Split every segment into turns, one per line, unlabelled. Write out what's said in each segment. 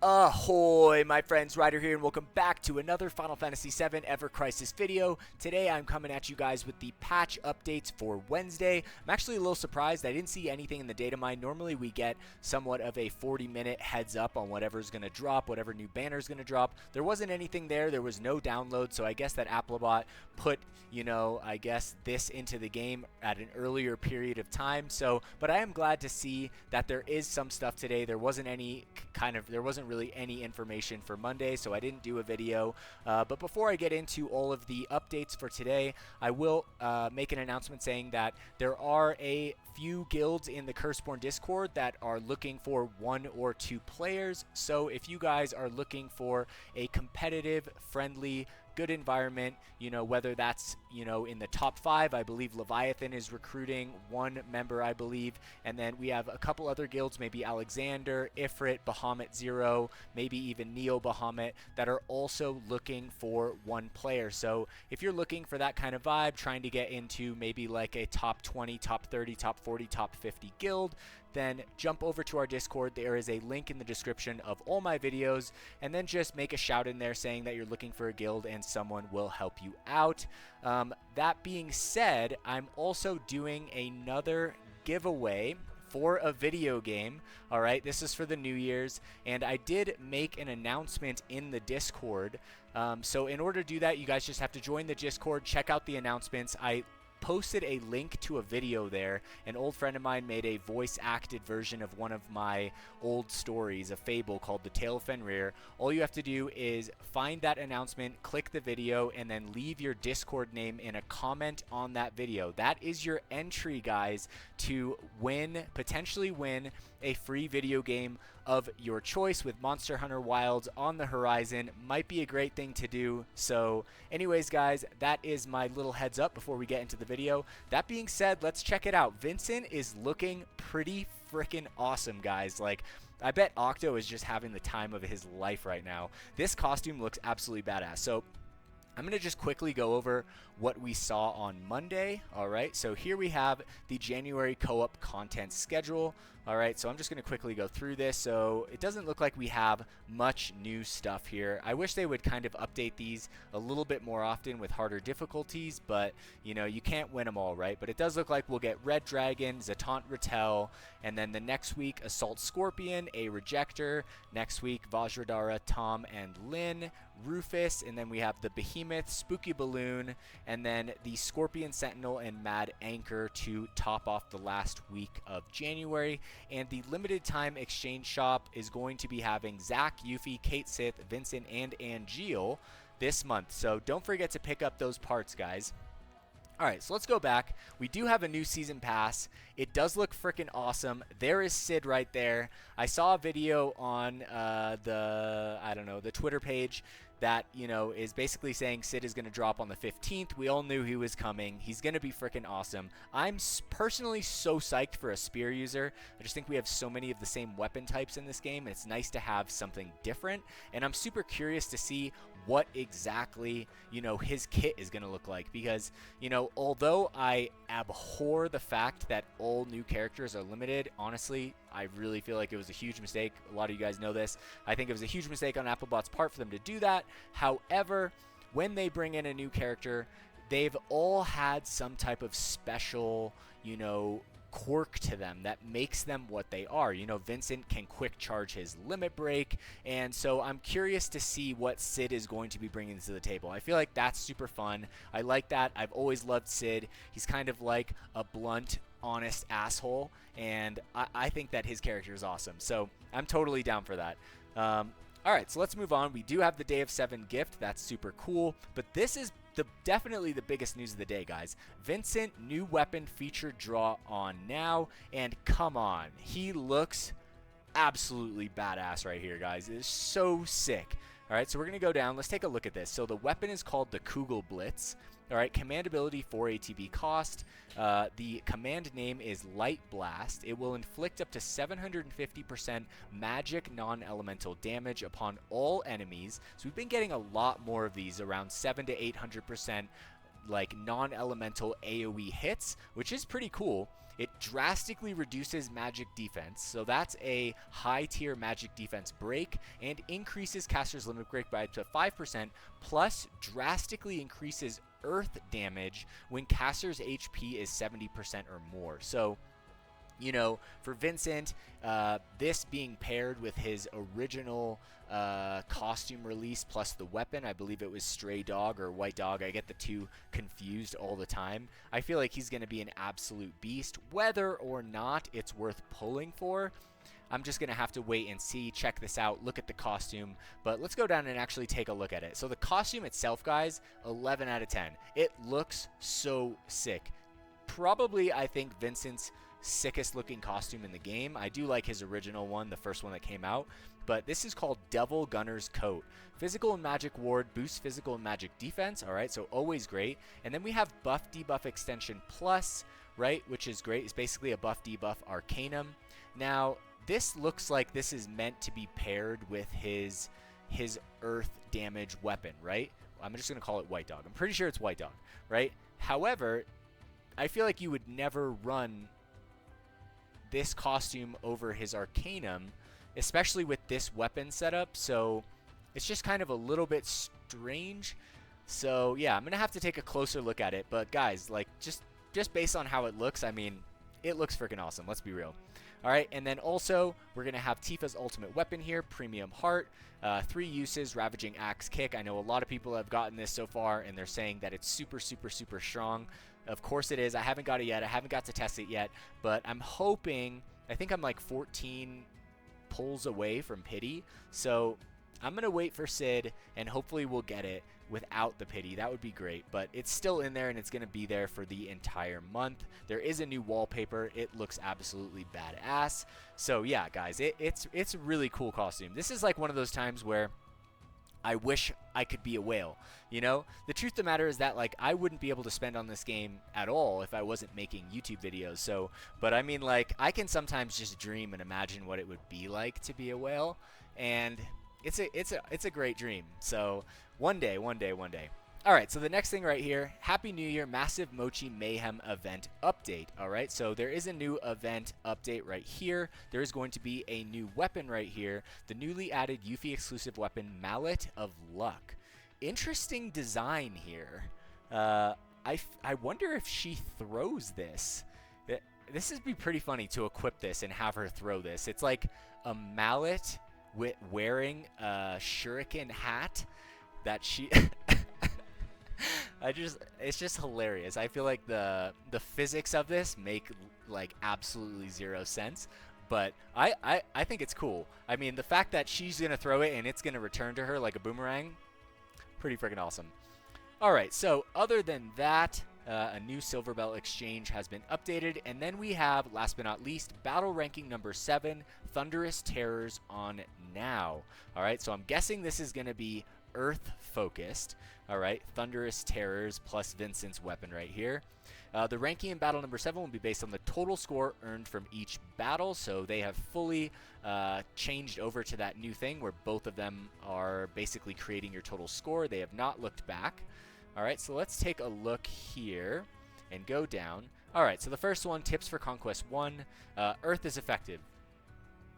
Ahoy, my friends, Ryder here, and welcome back to another Final Fantasy VII Ever Crisis video. Today I'm coming at you guys with the patch updates for Wednesday. I'm actually a little surprised. I didn't see anything in the data mine. Normally we get somewhat of a 40-minute heads up on whatever's going to drop, whatever new banner is going to drop. There wasn't anything there. There was no download, so I guess that Applebot put, I guess this into the game at an earlier period of time. But I am glad to see that there is some stuff today. There wasn't really any information for Monday, so I didn't do a video. But before I get into all of the updates for today, I will make an announcement saying that there are a few guilds in the Curseborn Discord that are looking for 1 or 2 players. So if you guys are looking for a competitive, friendly, good environment, whether that's, in the top 5, I believe Leviathan is recruiting 1 member, I believe, and then we have a couple other guilds, maybe Alexander, Ifrit, Bahamut Zero, maybe even Neo Bahamut, that are also looking for 1 player. So if you're looking for that kind of vibe, trying to get into maybe like a top 20, top 30, top 40, top 50 guild, then jump over to our Discord. There is a link in the description of all my videos, and then just make a shout in there saying that you're looking for a guild and someone will help you out. That being said, I'm also doing another giveaway for a video game. All right, this is for the New Year's, and I did make an announcement in the Discord. So in order to do that, you guys just have to join the Discord, check out the announcements. I posted a link to a video there. An old friend of mine made a voice-acted version of one of my old stories, a fable called The Tale of Fenrir. All you have to do is find that announcement, click the video, and then leave your Discord name in a comment on that video. That is your entry, guys, to potentially win a free video game of your choice with Monster Hunter Wilds on the horizon. Might be a great thing to do. So anyways, guys, that is my little heads up before we get into the video. That being said, let's check it out. Vincent is looking pretty freaking awesome, guys. Like, I bet Octo is just having the time of his life right now. This costume looks absolutely badass. So I'm going to just quickly go over what we saw on Monday. All right, so here we have the January co-op content schedule. All right, so I'm just going to quickly go through this. So it doesn't look like we have much new stuff here. I wish they would kind of update these a little bit more often with harder difficulties, but you can't win them all, right? But it does look like we'll get Red Dragon, Zatant Rattel, and then the next week Assault Scorpion, a Rejector. Next week Vajradhara, Tom and Lynn, Rufus, and then we have the Behemoth, Spooky Balloon, and then the Scorpion Sentinel and Mad Anchor to top off the last week of January. And the limited time exchange shop is going to be having Zack, Yuffie, Kate Sith, Vincent, and Angeal this month. So don't forget to pick up those parts, guys. Alright, so let's go back. We do have a new season pass. It does look freaking awesome. There is Sid right there. I saw a video on the Twitter page that, is basically saying Sid is going to drop on the 15th. We all knew he was coming. He's going to be freaking awesome. I'm personally so psyched for a spear user. I just think we have so many of the same weapon types in this game, and it's nice to have something different. And I'm super curious to see what exactly, his kit is going to look like. Because, although I abhor the fact that all new characters are limited, honestly, I really feel like it was a huge mistake. A lot of you guys know this. I think it was a huge mistake on Applebot's part for them to do that. However, when they bring in a new character, they've all had some type of special, quirk to them that makes them what they are. Vincent can quick charge his limit break, and so I'm curious to see what Sid is going to be bringing to the table. I feel like that's super fun. I like that. I've always loved Sid. He's kind of like a blunt, honest asshole, and I think that his character is awesome. So I'm totally down for that. Alright, so let's move on. We do have the Day of 7 gift. That's super cool. But this is definitely the biggest news of the day, guys. Vincent, new weapon feature draw on now. And come on, he looks absolutely badass right here, guys. It is so sick. Alright, so we're going to go down. Let's take a look at this. So the weapon is called the Kugel Blitz. All right, command ability 4 ATB cost. The command name is Light Blast. It will inflict up to 750% magic non-elemental damage upon all enemies. So we've been getting a lot more of these, around 7 to 800% like non-elemental AoE hits, which is pretty cool. It drastically reduces magic defense, so that's a high tier magic defense break, and increases caster's limit break by up to 5%, plus drastically increases earth damage when caster's HP is 70% or more. So, you know, for Vincent, this being paired with his original costume release plus the weapon, I believe it was Stray Dog or White Dog, I get the two confused all the time. I feel like he's going to be an absolute beast. Whether or not it's worth pulling for, I'm just going to have to wait and see, check this out, look at the costume. But let's go down and actually take a look at it. So the costume itself, guys, 11 out of 10. It looks so sick. Probably, I think, Vincent's sickest looking costume in the game. I do like his original one, the first one that came out, but this is called Devil Gunner's Coat. Physical and magic ward boosts physical and magic defense, all right, so always great. And then we have buff debuff extension plus, right, which is great. It's basically a buff debuff arcanum. Now this looks like this is meant to be paired with his earth damage weapon, right? I'm just gonna call it White Dog. I'm pretty sure it's White Dog, right? However, I feel like you would never run this costume over his arcanum, especially with this weapon setup, so it's just kind of a little bit strange. So yeah, I'm gonna have to take a closer look at it, but guys, like just based on how it looks, I mean, it looks freaking awesome, let's be real. All right, and then also we're gonna have Tifa's ultimate weapon here, Premium Heart, 3 uses, Ravaging Axe Kick. I know a lot of people have gotten this so far and they're saying that it's super strong. Of course it is. I haven't got it yet. I haven't got to test it yet, but I'm hoping, I think I'm like 14 pulls away from pity. So I'm going to wait for Sid and hopefully we'll get it without the pity. That would be great, but it's still in there and it's going to be there for the entire month. There is a new wallpaper. It looks absolutely badass. So yeah, guys, it's a really cool costume. This is like one of those times where I wish I could be a whale, you know? The truth of the matter is that, like, I wouldn't be able to spend on this game at all if I wasn't making YouTube videos. So, but I mean, like, I can sometimes just dream and imagine what it would be like to be a whale, and it's a great dream. So, one day. All right, so the next thing right here, Happy New Year, massive Mochi Mayhem event update. All right, so there is a new event update right here. There is going to be a new weapon right here, the newly added Yuffie exclusive weapon, Mallet of Luck. Interesting design here. I wonder if she throws this. This would be pretty funny to equip this and have her throw this. It's like a mallet with wearing a shuriken hat that she... it's just hilarious. I feel like the physics of this make like absolutely zero sense, but I think it's cool. I mean, the fact that she's gonna throw it and it's gonna return to her like a boomerang, pretty freaking awesome. All right, so other than that, a new silver belt exchange has been updated, and then we have, last but not least, battle ranking number 7, Thunderous Terrors on now. All right, so I'm guessing this is gonna be Earth focused. All right, Thunderous Terrors plus Vincent's weapon right here. The ranking in battle number 7 will be based on the total score earned from each battle, so they have fully changed over to that new thing where both of them are basically creating your total score. They have not looked back. All right, so let's take a look here and go down. All right, so the first one, tips for Conquest 1, Earth is effective.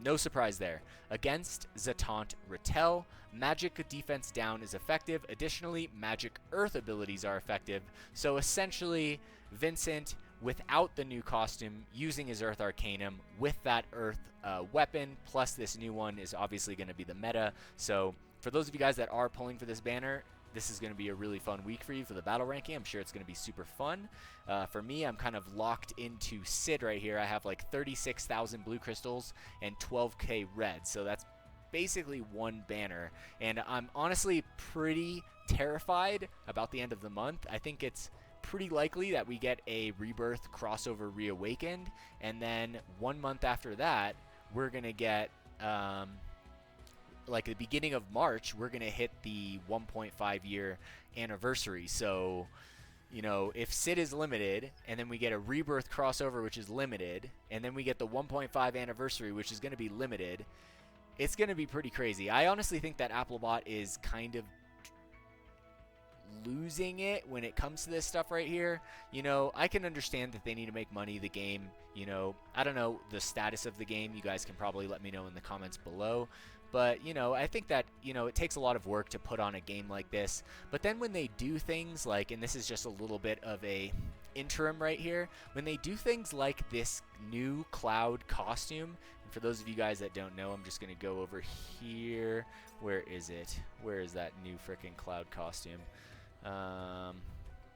No surprise there. Against Zatant Rattel, magic defense down is effective. Additionally, magic earth abilities are effective. So essentially, Vincent, without the new costume, using his Earth Arcanum with that Earth weapon, plus this new one is obviously going to be the meta. So for those of you guys that are pulling for this banner, this is going to be a really fun week for you for the battle ranking. I'm sure it's going to be super fun. For me, I'm kind of locked into Sid right here. I have like 36,000 blue crystals and 12k red. So that's basically one banner. And I'm honestly pretty terrified about the end of the month. I think it's pretty likely that we get a Rebirth crossover Reawakened. And then 1 month after that, we're going to get... like the beginning of March, we're going to hit the 1.5 year anniversary. So you know, if Sid is limited, and then we get a Rebirth crossover, which is limited, and then we get the 1.5 anniversary, which is going to be limited, it's going to be pretty crazy. I honestly think that Applebot is kind of losing it when it comes to this stuff right here. You know, I can understand that they need to make money. The game, you know, I don't know the status of the game. You guys can probably let me know in the comments below. But, you know, I think that, you know, it takes a lot of work to put on a game like this. But then when they do things like, and this is just a little bit of a interim right here, when they do things like this new Cloud costume, and for those of you guys that don't know, I'm just going to go over here. Where is it? Where is that new freaking Cloud costume?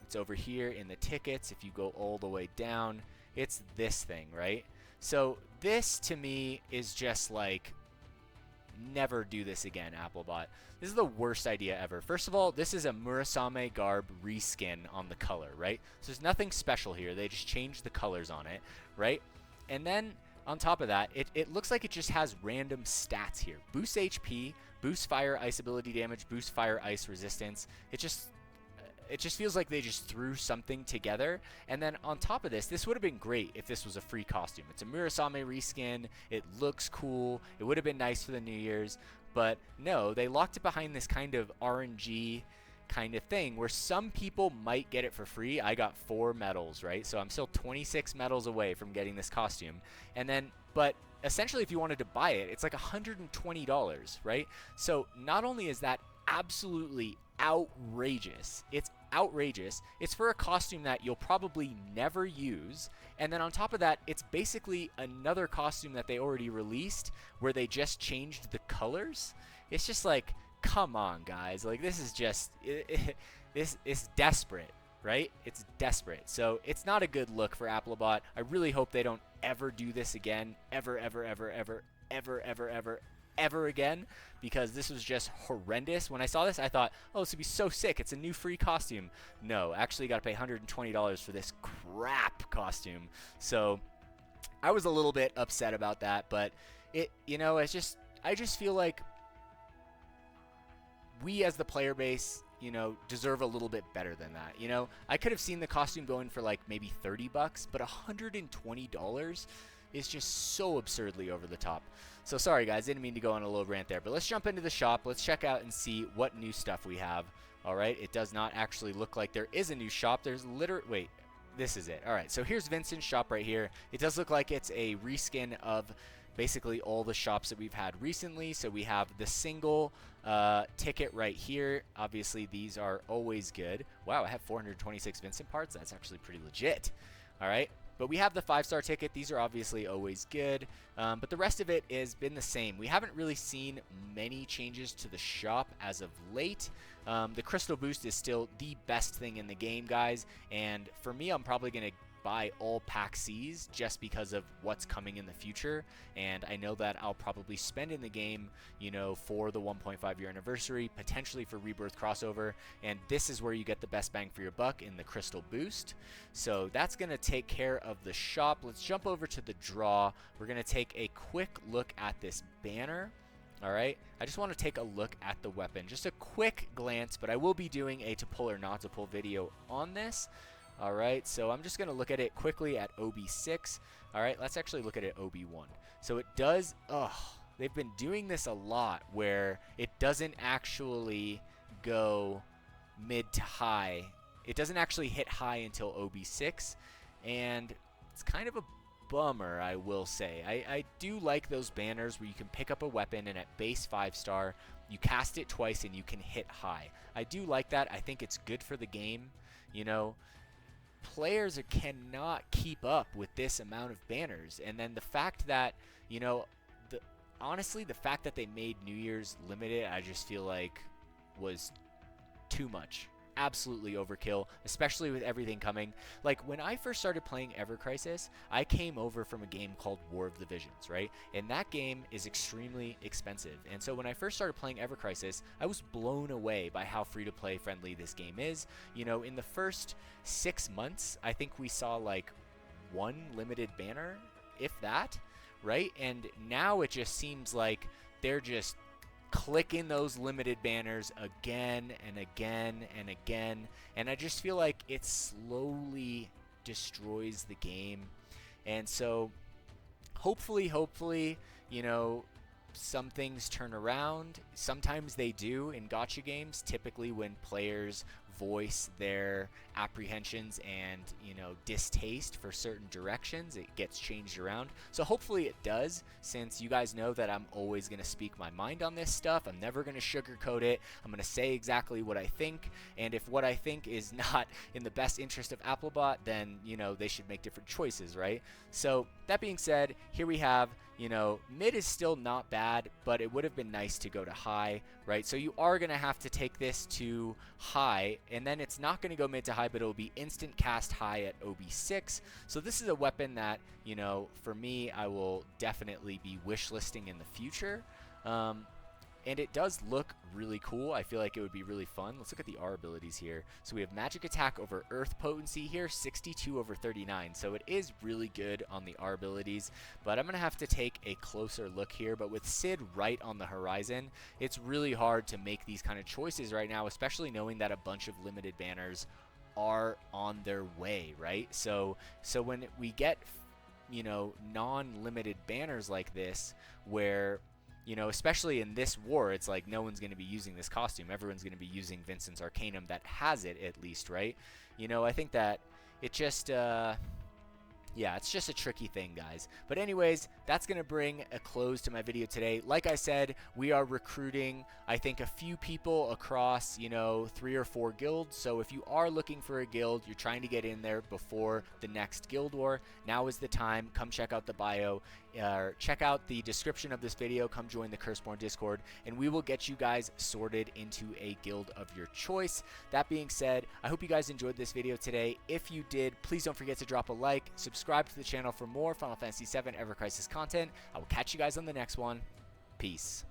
It's over here in the tickets. If you go all the way down, it's this thing, right? So this to me is just like, never do this again, Applebot. This is the worst idea ever. First of all, this is a Murasame garb reskin on the color, right? So there's nothing special here. They just changed the colors on it, right? And then on top of that, it looks like it just has random stats here. Boost HP, boost fire ice ability damage, boost fire ice resistance. It just feels like they just threw something together. And then on top of this, this would have been great if this was a free costume. It's a Murasame reskin. It looks cool. It would have been nice for the New Year's. But no, they locked it behind this kind of RNG kind of thing where some people might get it for free. I got 4 medals, right? So I'm still 26 medals away from getting this costume. And then, but essentially if you wanted to buy it, it's like $120, right? So not only is that absolutely outrageous. It's outrageous. It's for a costume that you'll probably never use. And then on top of that, it's basically another costume that they already released where they just changed the colors. It's just like, come on, guys. Like, this is just, this is desperate, right? It's desperate. So it's not a good look for Applebot. I really hope they don't ever do this again. Ever again, because this was just horrendous. When I saw this, I thought, oh, this would be so sick. It's a new free costume. No, actually, you got to pay $120 for this crap costume. So I was a little bit upset about that, but it, you know, it's just, I just feel like we as the player base, you know, deserve a little bit better than that. You know, I could have seen the costume going for like maybe $30, but $120 is just so absurdly over the top. So sorry guys, didn't mean to go on a little rant there, but let's jump into the shop. Let's check out and see what new stuff we have. All right, it does not actually look like there is a new shop. There's literally, wait, this is it. All right, so here's Vincent's shop right here. It does look like it's a reskin of basically all the shops that we've had recently. So we have the single ticket right here. Obviously these are always good. Wow, I have 426 Vincent parts. That's actually pretty legit. All right. But we have the 5-star ticket. These are obviously always good. But the rest of it has been the same. We haven't really seen many changes to the shop as of late. The Crystal Boost is still the best thing in the game, guys. And for me, I'm probably going to buy all pack C's just because of what's coming in the future, and I know that I'll probably spend in the game, you know, for the 1.5 year anniversary, potentially for Rebirth crossover, and this is where you get the best bang for your buck in the Crystal Boost. So that's going to take care of the shop. Let's jump over to the draw. We're going to take a quick look at this banner. All right, I just want to take a look at the weapon, just a quick glance, but I will be doing a to pull or not to pull video on this. All right, so I'm just going to look at it quickly at OB6. All right, let's actually look at it OB1. So it does, they've been doing this a lot where it doesn't actually go mid to high. It doesn't actually hit high until OB6, and it's kind of a bummer, I will say. I do like those banners where you can pick up a weapon and at base 5-star, you cast it twice and you can hit high. I do like that. I think it's good for the game, you know. Players cannot keep up with this amount of banners, and then the fact that, you know, honestly, the fact that they made New Year's limited, I just feel like was too much. Absolutely overkill, especially with everything coming. Like, when I first started playing Ever Crisis, I came over from a game called War of the Visions, right? And that game is extremely expensive. And so when I first started playing Ever Crisis, I was blown away by how free-to-play friendly this game is. You know, in the first 6 months, I think we saw like 1 limited banner, if that, right? And now it just seems like they're just clicking those limited banners again and again and again, and I just feel like it slowly destroys the game. And so hopefully, you know, some things turn around. Sometimes they do in gacha games, typically when players voice their apprehensions and, you know, distaste for certain directions, it gets changed around. So hopefully it does, since you guys know that I'm always going to speak my mind on this stuff. I'm never going to sugarcoat it. I'm going to say exactly what I think, and if what I think is not in the best interest of Applebot, then, you know, they should make different choices, right? So that being said, here we have, you know, mid is still not bad, but it would have been nice to go to high, right? So you are going to have to take this to high, and then it's not going to go mid to high, but it will be instant cast high at OB6. So this is a weapon that, you know, for me, I will definitely be wishlisting in the future. And it does look really cool. I feel like it would be really fun. Let's look at the R abilities here. So we have magic attack over earth potency here, 62 over 39. So it is really good on the R abilities, but I'm going to have to take a closer look here. But with Sid right on the horizon, it's really hard to make these kind of choices right now, especially knowing that a bunch of limited banners are on their way, right? So when we get, you know, non-limited banners like this, where, you know, especially in this war, it's like no one's going to be using this costume. Everyone's going to be using Vincent's Arcanum that has it, at least, right? You know, I think that it just, yeah, it's just a tricky thing, guys. But anyways, that's going to bring a close to my video today. Like I said, we are recruiting, I think, a few people across, you know, 3 or 4 guilds. So if you are looking for a guild, you're trying to get in there before the next guild war, now is the time. Come check out the bio. Check out the description of this video. Come join the Curseborn Discord, and we will get you guys sorted into a guild of your choice. That being said, I hope you guys enjoyed this video today. If you did, please don't forget to drop a like, subscribe to the channel for more Final Fantasy VII Ever Crisis content. I will catch you guys on the next one. Peace.